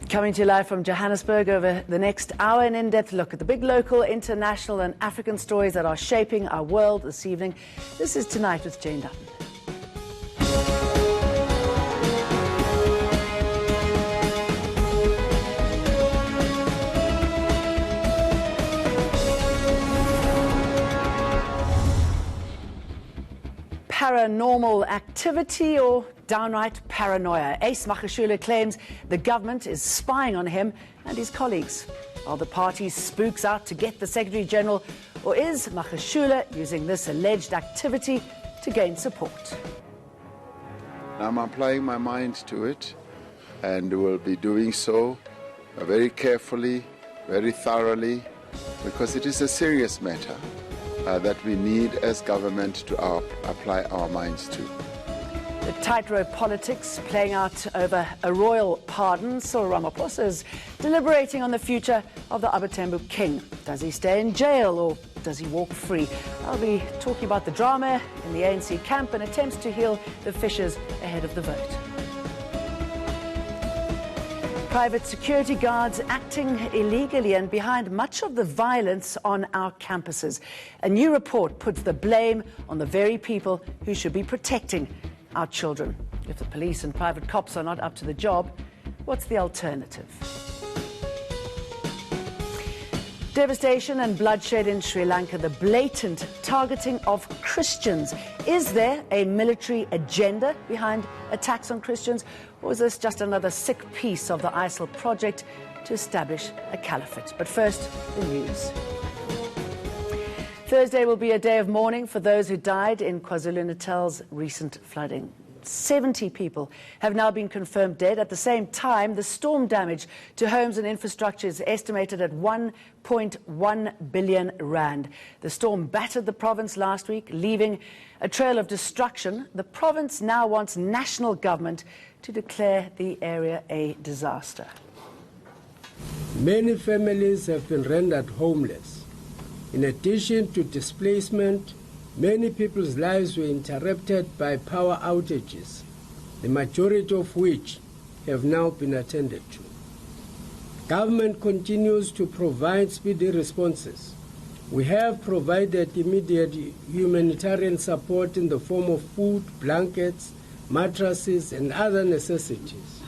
Coming to you live from Johannesburg over the next hour, an in-depth look at the big local, international and African stories that are shaping our world this evening. This is Tonight with Jane Dutton. Paranormal activity or downright paranoia. Ace Magashule claims the government is spying on him and his colleagues. Are the party spooks out to get the Secretary General, or is Magashule using this alleged activity to gain support? I'm applying my mind to it and will be doing so very carefully, very thoroughly, because it is a serious matter that we need as government to apply our minds to. The tightrope politics playing out over a royal pardon. Cyril Ramaphosa is deliberating on the future of the Abatembu king. Does he stay in jail or does he walk free? I'll be talking about the drama in the ANC camp and attempts to heal the fissures ahead of the vote. Private security guards acting illegally and behind much of the violence on our campuses. A new report puts the blame on the very people who should be protecting our children. If the police and private cops are not up to the job, what's the alternative? Devastation and bloodshed in Sri Lanka, the blatant targeting of Christians. Is there a military agenda behind attacks on Christians, or is this just another sick piece of the ISIL project to establish a caliphate? But first, the news. Thursday will be a day of mourning for those who died in KwaZulu-Natal's recent flooding. 70 people have now been confirmed dead. At the same time, the storm damage to homes and infrastructure is estimated at 1.1 billion rand. The storm battered the province last week, leaving a trail of destruction. The province now wants national government to declare the area a disaster. Many families have been rendered homeless. In addition to displacement, many people's lives were interrupted by power outages, the majority of which have now been attended to. Government continues to provide speedy responses. We have provided immediate humanitarian support in the form of food, blankets, mattresses, and other necessities.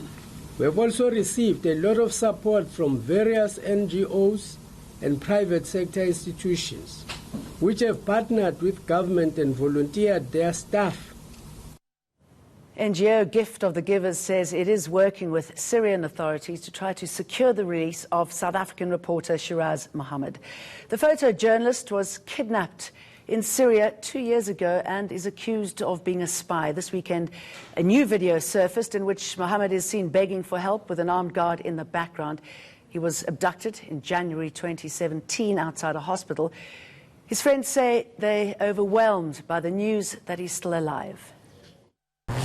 We have also received a lot of support from various NGOs and private sector institutions, which have partnered with government and volunteered their staff. NGO Gift of the Givers says it is working with Syrian authorities to try to secure the release of South African reporter Shiraz Mohammed. The photojournalist was kidnapped in Syria 2 years ago and is accused of being a spy. This weekend, a new video surfaced in which Mohammed is seen begging for help with an armed guard in the background. He was abducted in January 2017 outside a hospital. His friends say they're overwhelmed by the news that he's still alive.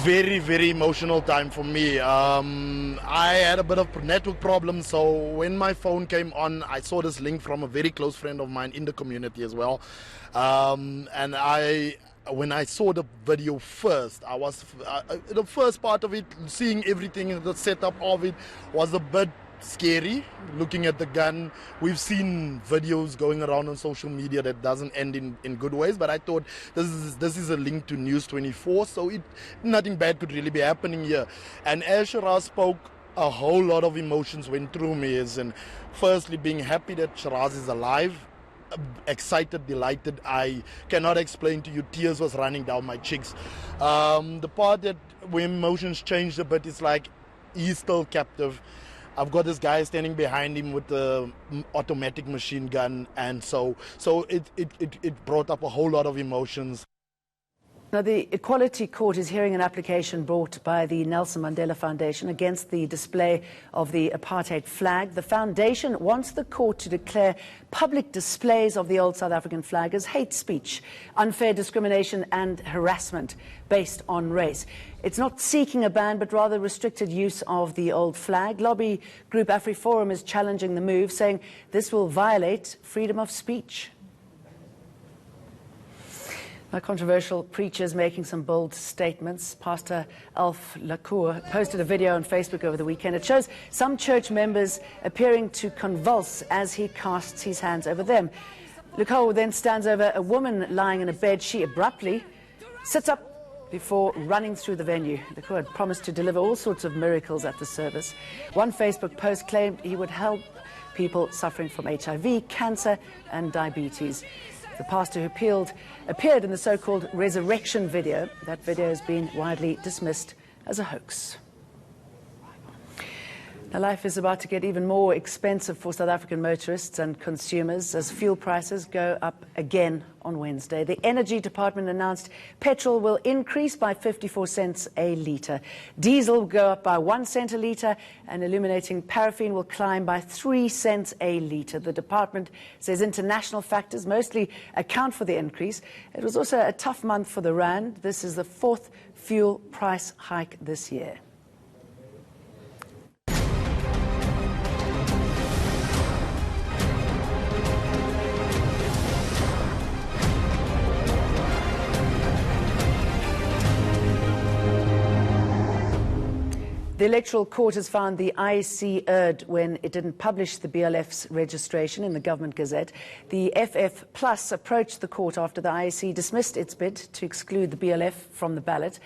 Very, very emotional time for me. I had a bit of network problems, so when my phone came on, I saw this link from a very close friend of mine in the community as well. And when I saw the video first, I was the first part of it, seeing everything, the setup of it was a bit scary. Looking at the gun, we've seen videos going around on social media that doesn't end in good ways, but I thought this is a link to News 24, so nothing bad could really be happening here. And as Shiraz spoke, a whole lot of emotions went through me. And firstly, being happy that Shiraz is alive, excited, delighted. I cannot explain to you, tears was running down my cheeks. The part that when emotions changed a bit, it's like he's still captive. I've got this guy standing behind him with the automatic machine gun, and so it brought up a whole lot of emotions. Now, the Equality Court is hearing an application brought by the Nelson Mandela Foundation against the display of the apartheid flag. The foundation wants the court to declare public displays of the old South African flag as hate speech, unfair discrimination and harassment based on race. It's not seeking a ban, but rather restricted use of the old flag. Lobby group AfriForum is challenging the move, saying this will violate freedom of speech. Controversial preachers making some bold statements. Pastor Alf Lacour posted a video on Facebook over the weekend. It shows some church members appearing to convulse as he casts his hands over them. Lacour then stands over a woman lying in a bed. She abruptly sits up before running through the venue. Lacour had promised to deliver all sorts of miracles at the service. One Facebook post claimed he would help people suffering from HIV, cancer and diabetes. The pastor who appeared in the so-called resurrection video. That video has been widely dismissed as a hoax. Now, life is about to get even more expensive for South African motorists and consumers as fuel prices go up again on Wednesday. The Energy Department announced petrol will increase by 54 cents a litre. Diesel will go up by 1 cent a litre, and illuminating paraffin will climb by 3 cents a litre. The department says international factors mostly account for the increase. It was also a tough month for the rand. This is the 4th fuel price hike this year. The Electoral Court has found the IEC erred when it didn't publish the BLF's registration in the Government Gazette. The FF Plus approached the court after the IEC dismissed its bid to exclude the BLF from the ballot.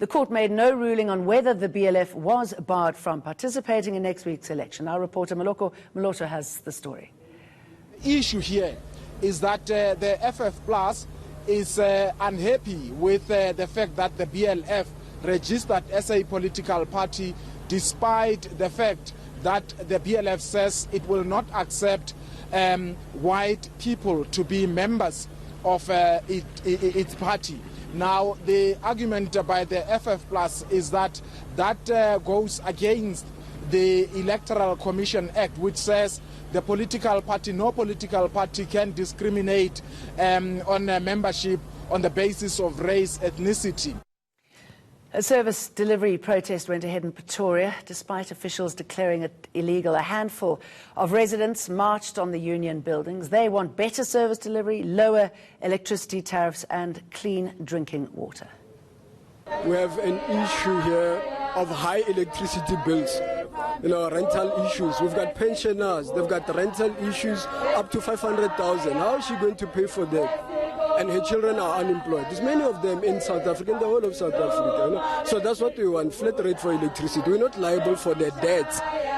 The court made no ruling on whether the BLF was barred from participating in next week's election. Our reporter Maloto has the story. The issue here is that the FF Plus is unhappy with the fact that the BLF registered as a political party, despite the fact that the BLF says it will not accept white people to be members of its party. Now, the argument by the FF Plus is that goes against the Electoral Commission Act, which says the political party, no political party can discriminate on membership on the basis of race, ethnicity. A service delivery protest went ahead in Pretoria. Despite officials declaring it illegal, a handful of residents marched on the union buildings. They want better service delivery, lower electricity tariffs and clean drinking water. We have an issue here of high electricity bills, rental issues. We've got pensioners, they've got rental issues up to 500,000. How is she going to pay for that? And her children are unemployed. There's many of them in South Africa, in the whole of South Africa. So that's what we want, flat rate for electricity. We're not liable for the debt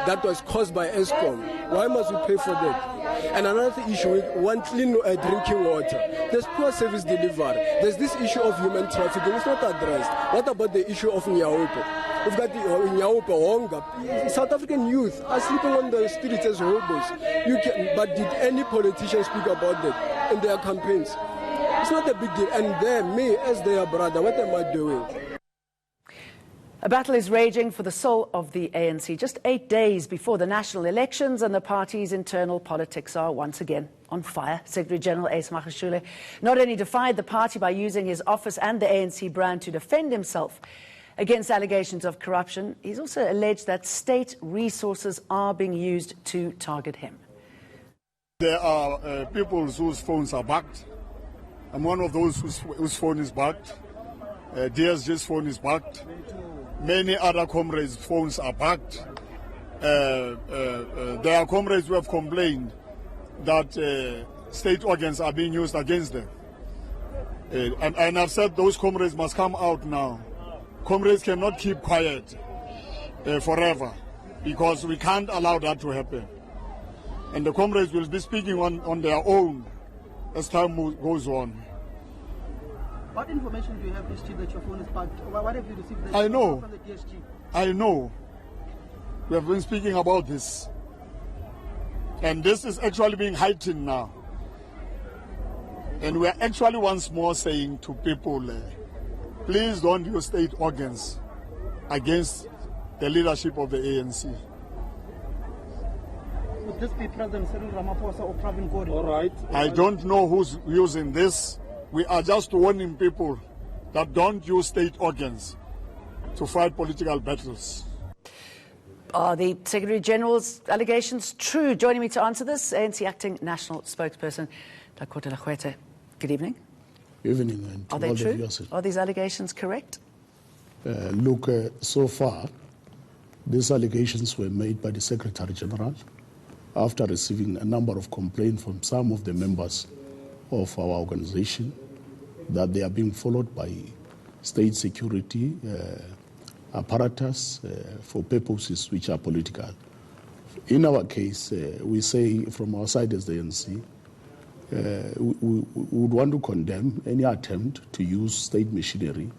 that was caused by ESCOM. Why must we pay for that? And another issue, we want clean drinking water. There's poor service delivery. There's this issue of human trafficking. It's not addressed. What about the issue of Nyaupe? We've got the Nyaupe, Honga. South African youth are sleeping on the streets as hobos. But did any politician speak about that in their campaigns? It's not a big deal. And me, as their brother, what am I doing? A battle is raging for the soul of the ANC just 8 days before the national elections, and the party's internal politics are once again on fire. Secretary General Magashule not only defied the party by using his office and the ANC brand to defend himself against allegations of corruption, he's also alleged that state resources are being used to target him. There are people whose phones are bugged. I'm one of those whose phone is bugged. DSG's phone is bugged. Many other comrades' phones are bugged. There are comrades who have complained that state organs are being used against them. And I've said those comrades must come out now. Comrades cannot keep quiet forever, because we can't allow that to happen. And the comrades will be speaking on their own as time goes on. What information do you have, SG, that your phone is bugged? What have you received from the DSG? I know. We have been speaking about this. And this is actually being heightened now. And we are actually once more saying to people, please don't use state organs against the leadership of the ANC. Would this be President Cyril Ramaphosa or Pravin Gordhan? All right. I don't know who's using this. We are just warning people that don't use state organs to fight political battles. Are the Secretary General's allegations true? Joining me to answer this, ANC Acting National Spokesperson, Dakota Lakwete. Good evening. evening, and Are to they all true? the viewers. Are these allegations correct? Look, so far, these allegations were made by the Secretary General after receiving a number of complaints from some of the members of our organization that they are being followed by state security apparatus for purposes which are political. In our case, we say from our side as the ANC, we would want to condemn any attempt to use state machinery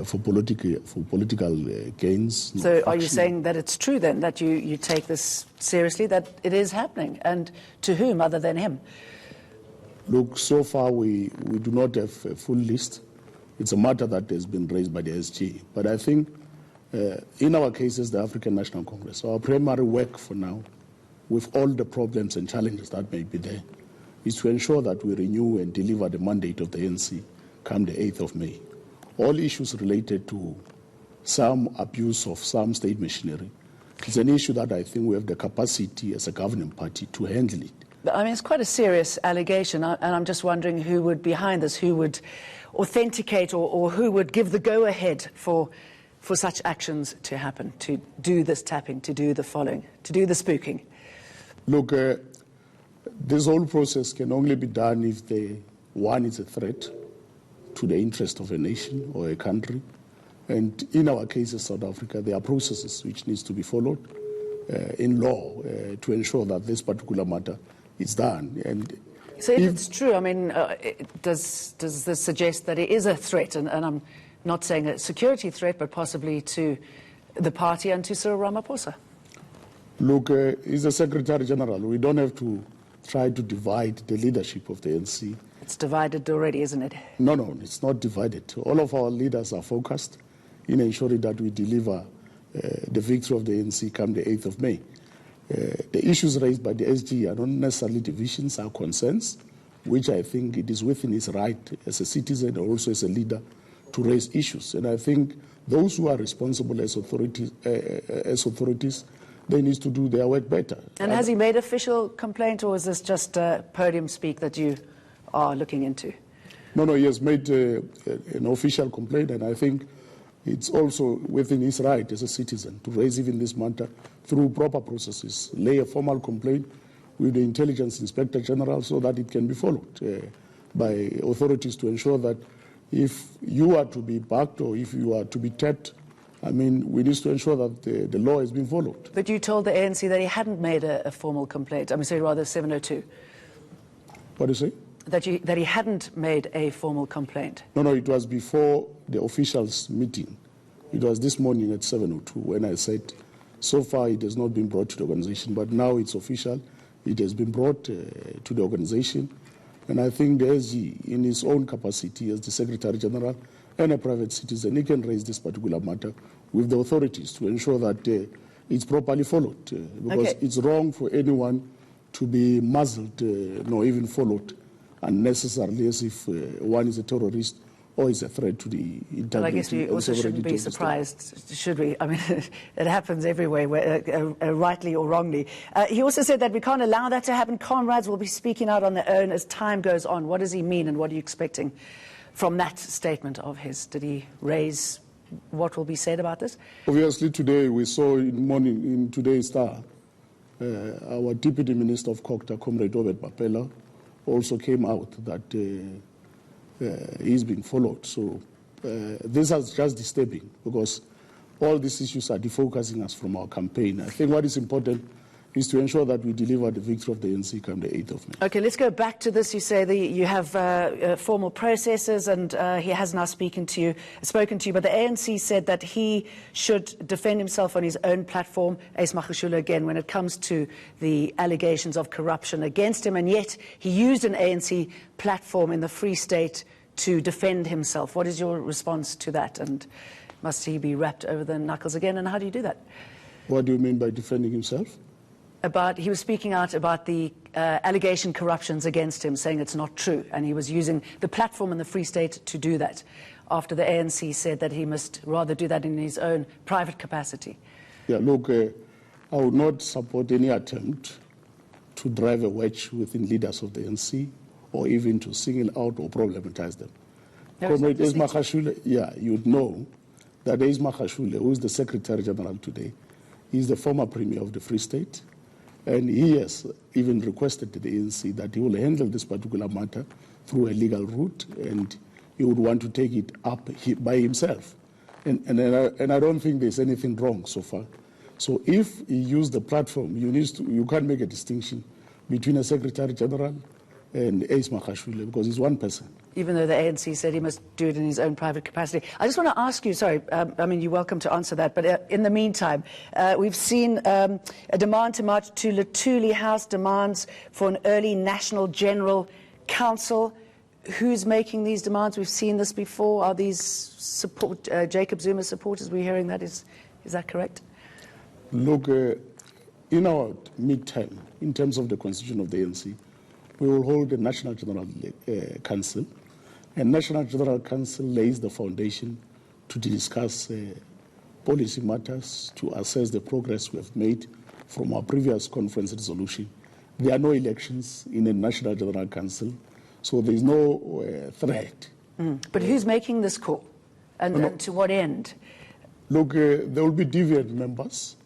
for political gains. So are you saying that it's true then, that you take this seriously, that it is happening? And to whom other than him? Look, so far we do not have a full list. It's a matter that has been raised by the SG. But I think in our case as the African National Congress, our primary work for now, with all the problems and challenges that may be there, is to ensure that we renew and deliver the mandate of the ANC come the 8th of May. All issues related to some abuse of some state machinery is an issue that I think we have the capacity as a governing party to handle it. I mean, it's quite a serious allegation, and I'm just wondering who would be behind this, who would authenticate or who would give the go-ahead for such actions to happen, to do this tapping, to do the following, to do the spooking. Look, this whole process can only be done if one is a threat to the interest of a nation or a country. And in our case as South Africa, there are processes which needs to be followed in law to ensure that this particular matter is done. And so if it's true, I mean, does this suggest that it is a threat? And I'm not saying a security threat, but possibly to the party and to Cyril Ramaphosa? Look, he's the Secretary General. We don't have to try to divide the leadership of the ANC. It's divided already, isn't it? No, it's not divided. All of our leaders are focused in ensuring that we deliver the victory of the ANC come the 8th of May. The issues raised by the SG are not necessarily divisions, are concerns, which I think it is within his right as a citizen or also as a leader to raise issues. And I think those who are responsible as authorities, they need to do their work better. And has he made official complaint, or is this just podium speak that you are looking into? No, he has made an official complaint, and I think it's also within his right as a citizen to raise even this matter through proper processes, lay a formal complaint with the Intelligence Inspector General so that it can be followed by authorities to ensure that if you are to be backed or if you are to be tapped, I mean, we need to ensure that the law has been followed. But you told the ANC that he hadn't made a formal complaint. I mean, say rather 702. What do you say? That he hadn't made a formal complaint. No, it was before the officials' meeting. It was this morning at 7:02 when I said, so far it has not been brought to the organization, but now it's official. It has been brought to the organization. And I think the SG, in his own capacity as the Secretary General and a private citizen, he can raise this particular matter with the authorities to ensure that it's properly followed. Because it's wrong for anyone to be muzzled, nor even followed unnecessarily as if one is a terrorist or is a threat to the integrity. Well, I guess we also shouldn't be surprised, should we? I mean, it happens everywhere, rightly or wrongly. He also said that we can't allow that to happen. Comrades will be speaking out on their own as time goes on. What does he mean, and what are you expecting from that statement of his? Did he raise what will be said about this? Obviously, today we saw in the morning in today's Star, our Deputy Minister of COCTA, Comrade Robert Bapela, also came out that he's being followed. So this is just disturbing because all these issues are defocusing us from our campaign. I think what is important is to ensure that we deliver the victory of the ANC come the 8th of May. Okay, let's go back to this. You say you have formal processes, and he has now spoken to you, but the ANC said that he should defend himself on his own platform, Ace Magashule again, when it comes to the allegations of corruption against him, and yet he used an ANC platform in the Free State to defend himself. What is your response to that, and must he be wrapped over the knuckles again, and how do you do that? What do you mean by defending himself? He was speaking out about the allegation corruptions against him, saying it's not true, and he was using the platform in the Free State to do that, after the ANC said that he must rather do that in his own private capacity. Yeah, look, I would not support any attempt to drive a wedge within leaders of the ANC or even to single out or problematize them. No, Comrade Magashule, yeah, you'd know that Magashule, who is the Secretary General today, is the former Premier of the Free State, and he has even requested to the ANC that he will handle this particular matter through a legal route, and he would want to take it up by himself. And I don't think there's anything wrong so far. So if he used the platform, you can't make a distinction between a Secretary General and Magashule because he's one person. Even though the ANC said he must do it in his own private capacity. I just want to ask you, sorry, I mean, you're welcome to answer that, but in the meantime, we've seen a demand to march to Luthuli House, demands for an early National General Council. Who's making these demands? We've seen this before. Are these Jacob Zuma supporters? We're hearing that. Is that correct? Look, in our midterm, in terms of the constitution of the ANC, we will hold a National General Council. And National General Council lays the foundation to discuss policy matters, to assess the progress we have made from our previous conference resolution. There are no elections in a National General Council, so there is no threat. But who's making this call? And to what end? Look, there will be deviant members.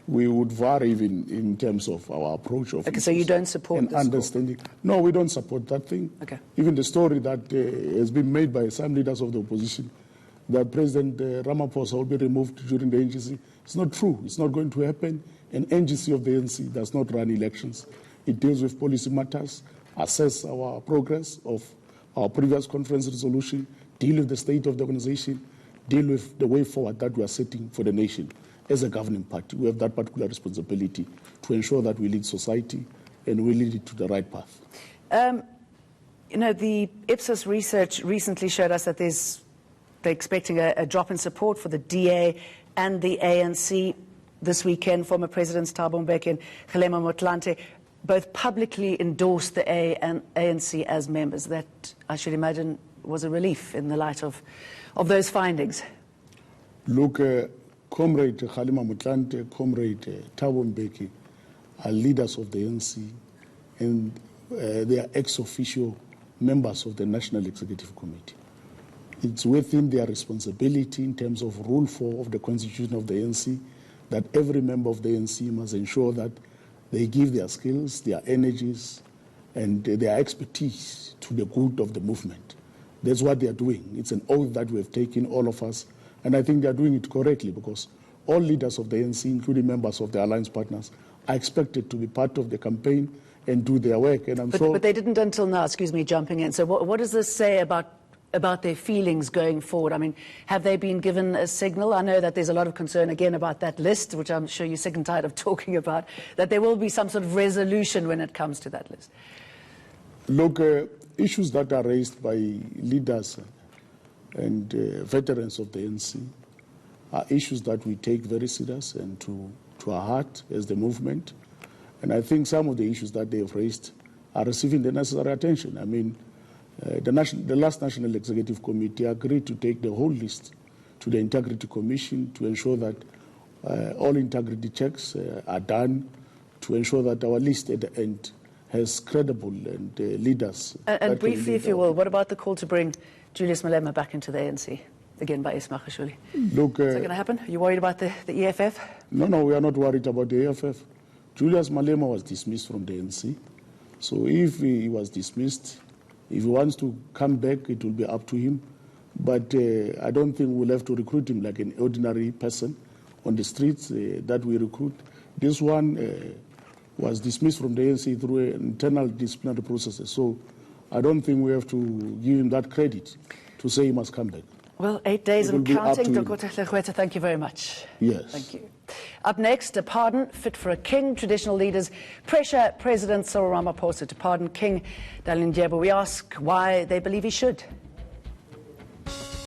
We would vary even in terms of our approach of so you don't support this understanding. No, we don't support that thing. Okay. Even the story that has been made by some leaders of the opposition that President Ramaphosa will be removed during the NGC, it's not true. It's not going to happen. An NGC of the ANC does not run elections. It deals with policy matters, assess our progress of our previous conference resolution, deal with the state of the organization, deal with the way forward that we are setting for the nation. As a governing party, we have that particular responsibility to ensure that we lead society and we lead it to the right path. You know, the Ipsos research recently showed us that they're expecting a drop in support for the DA and the ANC this weekend. Former Presidents Thabo Mbeki and Kgalema Motlanthe both publicly endorsed the ANC as members. That, I should imagine, was a relief in the light of those findings. Look, Comrade Kgalema Motlanthe, Comrade Thabo Mbeki are leaders of the ANC, and they are ex-officio members of the National Executive Committee. It's within their responsibility in terms of Rule 4 of the Constitution of the ANC that every member of the ANC must ensure that they give their skills, their energies, and their expertise to the good of the movement. That's what they are doing. It's an oath that we have taken, all of us, and I think they are doing it correctly because all leaders of the ANC, including members of the alliance partners, are expected to be part of the campaign and do their work. And But they didn't until now, excuse me, jumping in. So what does this say about their feelings going forward? I mean, have they been given a signal? I know that there's a lot of concern, again, about that list, which I'm sure you're sick and tired of talking about, that there will be some sort of resolution when it comes to that list. Look, issues that are raised by leaders and veterans of the ANC are issues that we take very serious and to our heart as the movement. And I think some of the issues that they have raised are receiving the necessary attention. I mean, the last National Executive Committee agreed to take the whole list to the Integrity Commission to ensure that all integrity checks are done, to ensure that our list at the end has credible and leaders. And briefly, if you will, what about the call to bring Julius Malema back into the ANC, again by Magashule? Look, is that going to happen? Are you worried about the EFF? No, we are not worried about the EFF. Julius Malema was dismissed from the ANC. So if he was dismissed, if he wants to come back, it will be up to him. But I don't think we'll have to recruit him like an ordinary person on the streets that we recruit. This one was dismissed from the ANC through internal disciplinary processes. So I don't think we have to give him that credit to say he must come back. Well, 8 days and counting. Thank you very much. Yes. Thank you. Up next, a pardon fit for a king. Traditional leaders pressure President Cyril Ramaphosa to pardon King Dalindyebo. We ask why they believe he should.